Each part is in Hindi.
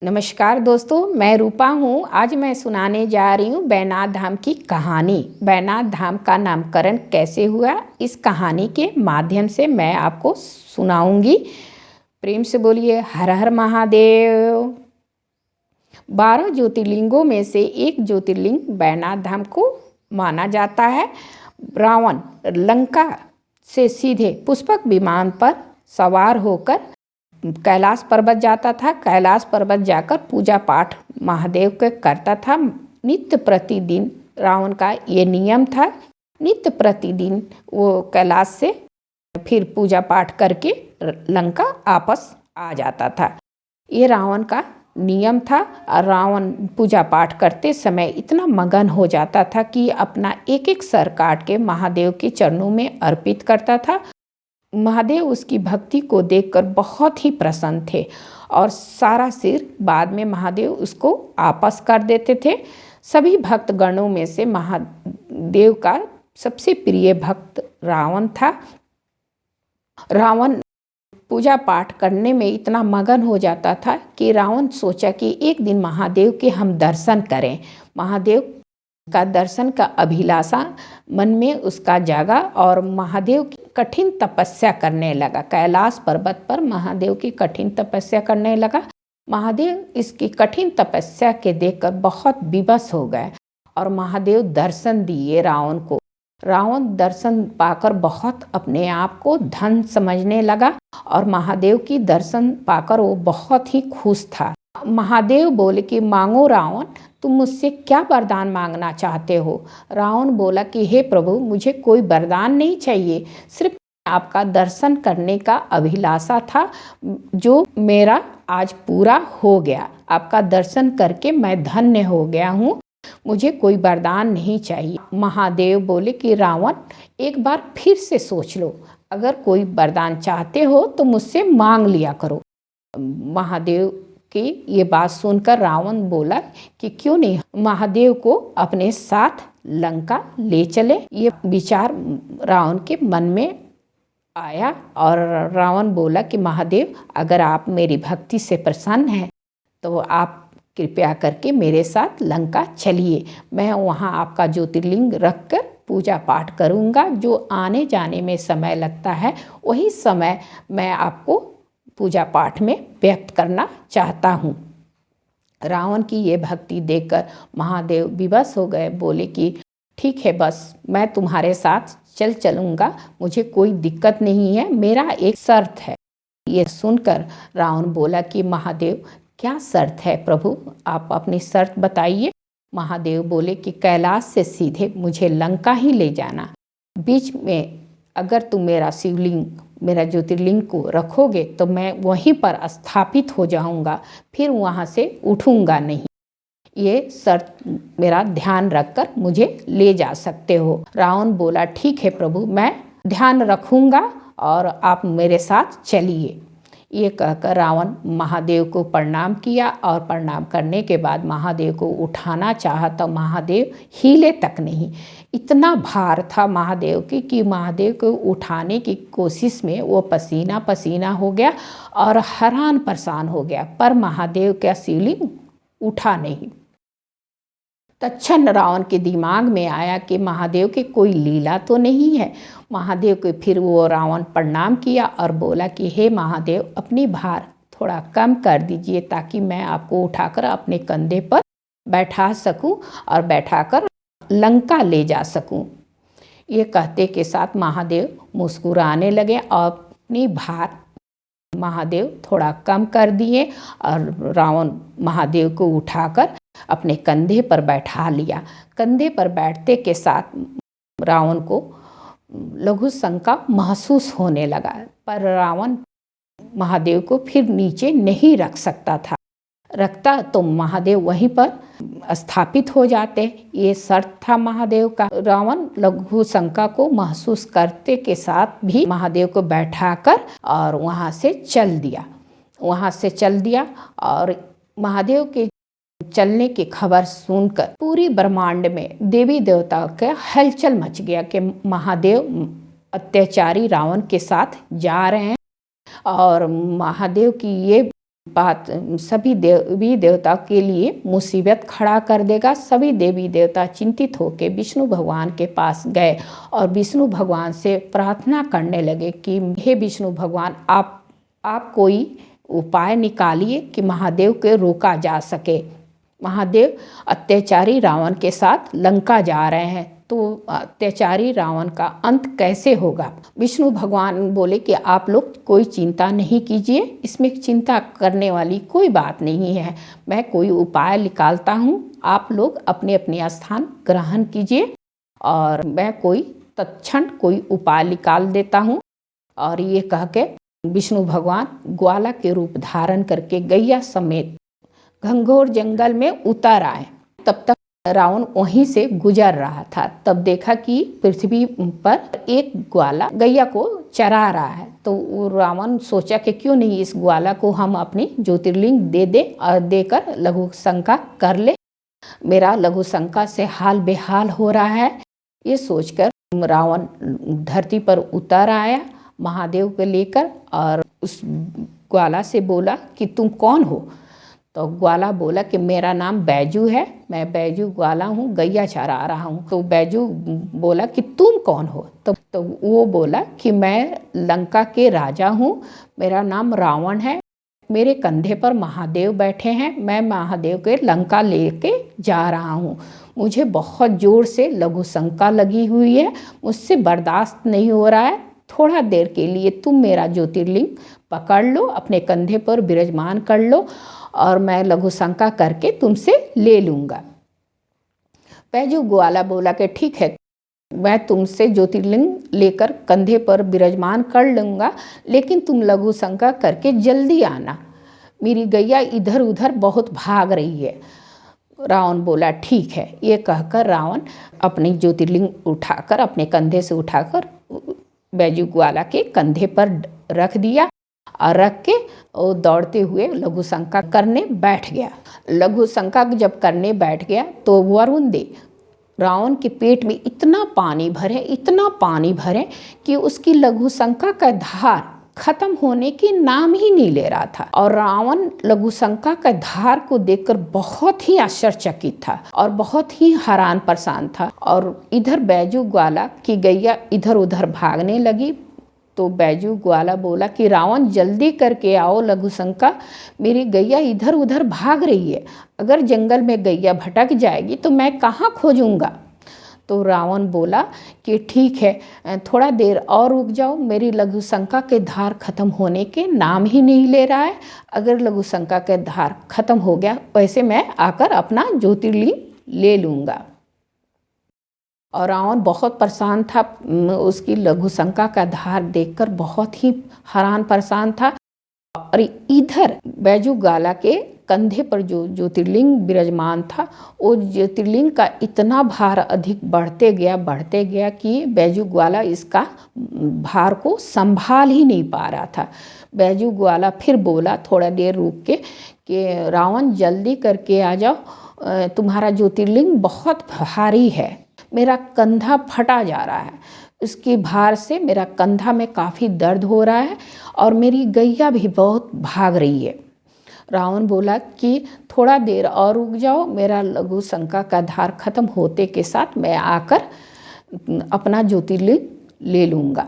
नमस्कार दोस्तों, मैं रूपा हूँ। आज मैं सुनाने जा रही हूँ बैजनाथ धाम की कहानी। बैजनाथ धाम का नामकरण कैसे हुआ, इस कहानी के माध्यम से मैं आपको सुनाऊंगी। प्रेम से बोलिए हर हर महादेव। 12 ज्योतिर्लिंगों में से एक ज्योतिर्लिंग बैजनाथ धाम को माना जाता है। रावण लंका से सीधे पुष्पक विमान पर सवार होकर कैलाश पर्वत जाता था। कैलाश पर्वत जाकर पूजा पाठ महादेव के करता था। नित्य प्रतिदिन रावण का ये नियम था, नित्य प्रतिदिन वो कैलाश से फिर पूजा पाठ करके लंका वापस आ जाता था। ये रावण का नियम था। और रावण पूजा पाठ करते समय इतना मगन हो जाता था कि अपना एक एक सर काट के महादेव के चरणों में अर्पित करता था। महादेव उसकी भक्ति को देखकर बहुत ही प्रसन्न थे और सारा सिर बाद में महादेव उसको वापस कर देते थे। सभी भक्त गणों में से महादेव का सबसे प्रिय भक्त रावण था। रावण पूजा पाठ करने में इतना मगन हो जाता था कि रावण सोचा कि एक दिन महादेव के हम दर्शन करें। महादेव का दर्शन का अभिलाषा मन में उसका जागा और महादेव की कठिन तपस्या करने लगा। कैलाश पर्वत पर महादेव की कठिन तपस्या करने लगा। महादेव इसकी कठिन तपस्या के देखकर बहुत विवश हो गए और महादेव दर्शन दिए रावण को। रावण दर्शन पाकर बहुत अपने आप को धन समझने लगा और महादेव की दर्शन पाकर वो बहुत ही खुश था। महादेव बोले कि मांगो रावण, तुम मुझसे क्या वरदान मांगना चाहते हो। रावण बोला कि हे प्रभु, मुझे कोई वरदान नहीं चाहिए, सिर्फ आपका दर्शन करने का अभिलाषा था जो मेरा आज पूरा हो गया। आपका दर्शन करके मैं धन्य हो गया हूँ, मुझे कोई वरदान नहीं चाहिए। महादेव बोले कि रावण, एक बार फिर से सोच लो, अगर कोई वरदान चाहते हो तो मुझसे मांग लिया करो। महादेव कि ये बात सुनकर रावण बोला कि क्यों नहीं महादेव को अपने साथ लंका ले चले। ये विचार रावण के मन में आया और रावण बोला कि महादेव, अगर आप मेरी भक्ति से प्रसन्न हैं तो आप कृपया करके मेरे साथ लंका चलिए। मैं वहाँ आपका ज्योतिर्लिंग रखकर पूजा पाठ करूँगा। जो आने जाने में समय लगता है वही समय मैं आपको पूजा पाठ में व्यक्त करना चाहता हूँ। रावण की ये भक्ति देखकर महादेव विवश हो गए। बोले कि ठीक है, बस मैं तुम्हारे साथ चलूँगा, मुझे कोई दिक्कत नहीं है, मेरा एक शर्त है। ये सुनकर रावण बोला कि महादेव, क्या शर्त है प्रभु, आप अपनी शर्त बताइए। महादेव बोले कि कैलाश से सीधे मुझे लंका ही ले जाना। बीच में अगर तुम मेरा शिवलिंग, मेरा ज्योतिर्लिंग को रखोगे तो मैं वहीं पर स्थापित हो जाऊंगा, फिर वहाँ से उठूंगा नहीं। ये शर्त मेरा ध्यान रखकर मुझे ले जा सकते हो। रावण बोला ठीक है प्रभु, मैं ध्यान रखूंगा और आप मेरे साथ चलिए। ये कहकर रावण महादेव को प्रणाम किया और प्रणाम करने के बाद महादेव को उठाना चाहा तो महादेव हिले तक नहीं। इतना भार था महादेव की कि महादेव को उठाने की कोशिश में वो पसीना पसीना हो गया और हैरान परेशान हो गया, पर महादेव का शिवलिंग उठा नहीं। तत्क्षण रावण के दिमाग में आया कि महादेव की कोई लीला तो नहीं है। महादेव को फिर वो रावण प्रणाम किया और बोला कि हे महादेव, अपनी भार थोड़ा कम कर दीजिए ताकि मैं आपको उठाकर अपने कंधे पर बैठा सकूं और बैठाकर लंका ले जा सकूं। ये कहते के साथ महादेव मुस्कुराने लगे और अपनी भार महादेव थोड़ा कम कर दिए और रावण महादेव को उठाकर अपने कंधे पर बैठा लिया। कंधे पर बैठते के साथ रावण को लघु शंका महसूस होने लगा, पर रावण महादेव को फिर नीचे नहीं रख सकता था। रखता तो महादेव वहीं पर स्थापित हो जाते, ये शर्त था महादेव का। रावण लघु शंका को महसूस करते के साथ भी महादेव को बैठाकर और वहाँ से चल दिया और महादेव के चलने की खबर सुनकर पूरी ब्रह्मांड में देवी देवताओं का हलचल मच गया कि महादेव अत्याचारी रावण के साथ जा रहे हैं और महादेव की ये बात सभी देवी देवता के लिए मुसीबत खड़ा कर देगा। सभी देवी देवता चिंतित होकर विष्णु भगवान के पास गए और विष्णु भगवान से प्रार्थना करने लगे कि हे विष्णु भगवान, आप कोई उपाय निकालिए कि महादेव को रोका जा सके। महादेव अत्याचारी रावण के साथ लंका जा रहे हैं, तो अत्याचारी रावण का अंत कैसे होगा। विष्णु भगवान बोले कि आप लोग कोई चिंता नहीं कीजिए, इसमें चिंता करने वाली कोई बात नहीं है, मैं कोई उपाय निकालता हूँ, आप लोग अपने अपने स्थान ग्रहण कीजिए और मैं कोई तत्क्षण कोई उपाय निकाल देता हूँ। और ये कह के विष्णु भगवान ग्वाला के रूप धारण करके गैया समेत घंघोर जंगल में उतर आए। तब तक रावण वहीं से गुजर रहा था। तब देखा कि पृथ्वी पर एक ग्वाला गैया को चरा रहा है। तो रावण सोचा कि क्यों नहीं इस ग्वाला को हम अपनी ज्योतिर्लिंग दे दे और देकर लघु शंका कर ले, मेरा लघु शंका से हाल बेहाल हो रहा है। ये सोचकर रावण धरती पर उतर आया महादेव को लेकर और उस ग्वाला से बोला कि तुम कौन हो। तो ग्वाला बोला कि मेरा नाम बैजू है, मैं बैजू ग्वाला हूँ, गैया चरा रहा हूँ। तो बैजू बोला कि तुम कौन हो। तो वो बोला कि मैं लंका के राजा हूँ, मेरा नाम रावण है, मेरे कंधे पर महादेव बैठे हैं, मैं महादेव के लंका लेके जा रहा हूँ। मुझे बहुत ज़ोर से लघु शंका लगी हुई है, मुझसे बर्दाश्त नहीं हो रहा है, थोड़ा देर के लिए तुम मेरा ज्योतिर्लिंग पकड़ लो, अपने कंधे पर विराजमान कर लो और मैं लघु शंका करके तुमसे ले लूँगा। बैजू ग्वाला बोला कि ठीक है, मैं तुमसे ज्योतिर्लिंग लेकर कंधे पर विराजमान कर लूँगा, लेकिन तुम लघु शंका करके जल्दी आना, मेरी गैया इधर उधर बहुत भाग रही है। रावण बोला ठीक है। ये कहकर रावण अपनी ज्योतिर्लिंग उठाकर अपने कंधे से उठाकर बैजू ग्वाला के कंधे पर रख दिया और रख के वो दौड़ते हुए लघु शंका करने बैठ गया। लघु शंका जब करने बैठ गया तो वरुण देव रावण के पेट में इतना पानी भरे कि उसकी लघु शंका का धार खत्म होने की नाम ही नहीं ले रहा था। और रावण लघु शंका का धार को देखकर बहुत ही आश्चर्यचकित था और बहुत ही हैरान परेशान था। और इधर बैजू ग्वाला की गैया इधर उधर भागने लगी। तो बैजू ग्वाला बोला कि रावण जल्दी करके आओ लघु शंका, मेरी गैया इधर उधर भाग रही है, अगर जंगल में गैया भटक जाएगी तो मैं कहाँ खोजूंगा। तो रावण बोला कि ठीक है, थोड़ा देर और रुक जाओ, मेरी लघु शंका के धार खत्म होने के नाम ही नहीं ले रहा है, अगर लघु शंका के धार खत्म हो गया वैसे मैं आकर अपना ज्योतिर्लिंग ले लूँगा। और रावण बहुत परेशान था, उसकी लघु शंका का धार देखकर बहुत ही हैरान परेशान था। और इधर बैजू ग्वाला के कंधे पर जो ज्योतिर्लिंग विराजमान था, वो ज्योतिर्लिंग का इतना भार अधिक बढ़ते गया कि बैजू ग्वाला इसका भार को संभाल ही नहीं पा रहा था। बैजू ग्वाला फिर बोला थोड़ा देर रुक के कि रावण जल्दी करके आ जाओ, तुम्हारा ज्योतिर्लिंग बहुत भारी है, मेरा कंधा फटा जा रहा है, उसके भार से मेरा कंधा में काफ़ी दर्द हो रहा है और मेरी गैया भी बहुत भाग रही है। रावण बोला कि थोड़ा देर और रुक जाओ, मेरा लघु शंका का धार खत्म होते के साथ मैं आकर अपना ज्योतिर्लिंग ले लूँगा।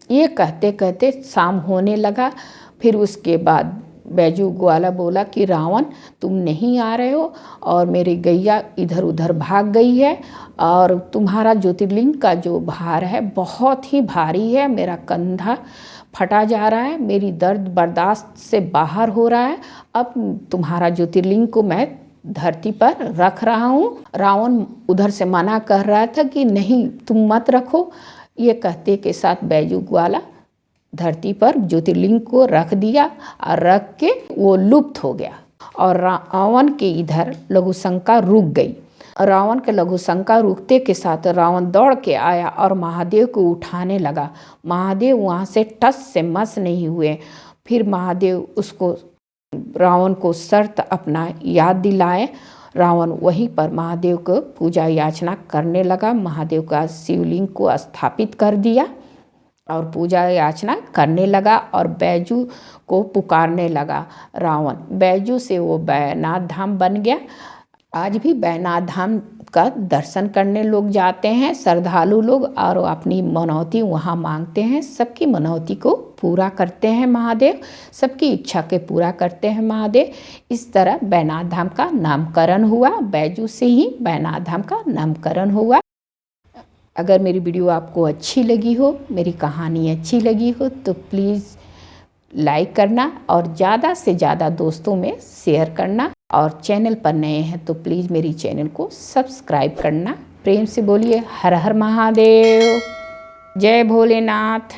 ये कहते कहते शाम होने लगा। फिर उसके बाद बैजू ग्वाला बोला कि रावण तुम नहीं आ रहे हो और मेरी गैया इधर उधर भाग गई है और तुम्हारा ज्योतिर्लिंग का जो भार है बहुत ही भारी है, मेरा कंधा फटा जा रहा है, मेरी दर्द बर्दाश्त से बाहर हो रहा है, अब तुम्हारा ज्योतिर्लिंग को मैं धरती पर रख रहा हूँ। रावण उधर से मना कर रहा था कि नहीं तुम मत रखो। ये कहते के साथ बैजू ग्वाला धरती पर ज्योतिर्लिंग को रख दिया और रख के वो लुप्त हो गया और रावण के इधर लघु शंका रुक गई। रावण के लघु शंका रुकते के साथ रावण दौड़ के आया और महादेव को उठाने लगा। महादेव वहाँ से टस से मस नहीं हुए। फिर महादेव उसको रावण को शर्त अपना याद दिलाए। रावण वहीं पर महादेव को पूजा याचना करने लगा। महादेव का शिवलिंग को स्थापित कर दिया और पूजा याचना करने लगा और बैजू को पुकारने लगा रावण। बैजू से वो बैजनाथ धाम बन गया। आज भी बैजनाथ धाम का दर्शन करने लोग जाते हैं, श्रद्धालु लोग, और अपनी मनौती वहाँ मांगते हैं। सबकी मनौती को पूरा करते हैं महादेव, सबकी इच्छा के पूरा करते हैं महादेव। इस तरह बैजनाथ धाम का नामकरण हुआ, बैजू से ही बैजनाथ धाम का नामकरण हुआ। अगर मेरी वीडियो आपको अच्छी लगी हो, मेरी कहानी अच्छी लगी हो, तो प्लीज़ लाइक करना और ज़्यादा से ज़्यादा दोस्तों में शेयर करना। और चैनल पर नए हैं तो प्लीज़ मेरी चैनल को सब्सक्राइब करना। प्रेम से बोलिए हर हर महादेव, जय भोलेनाथ।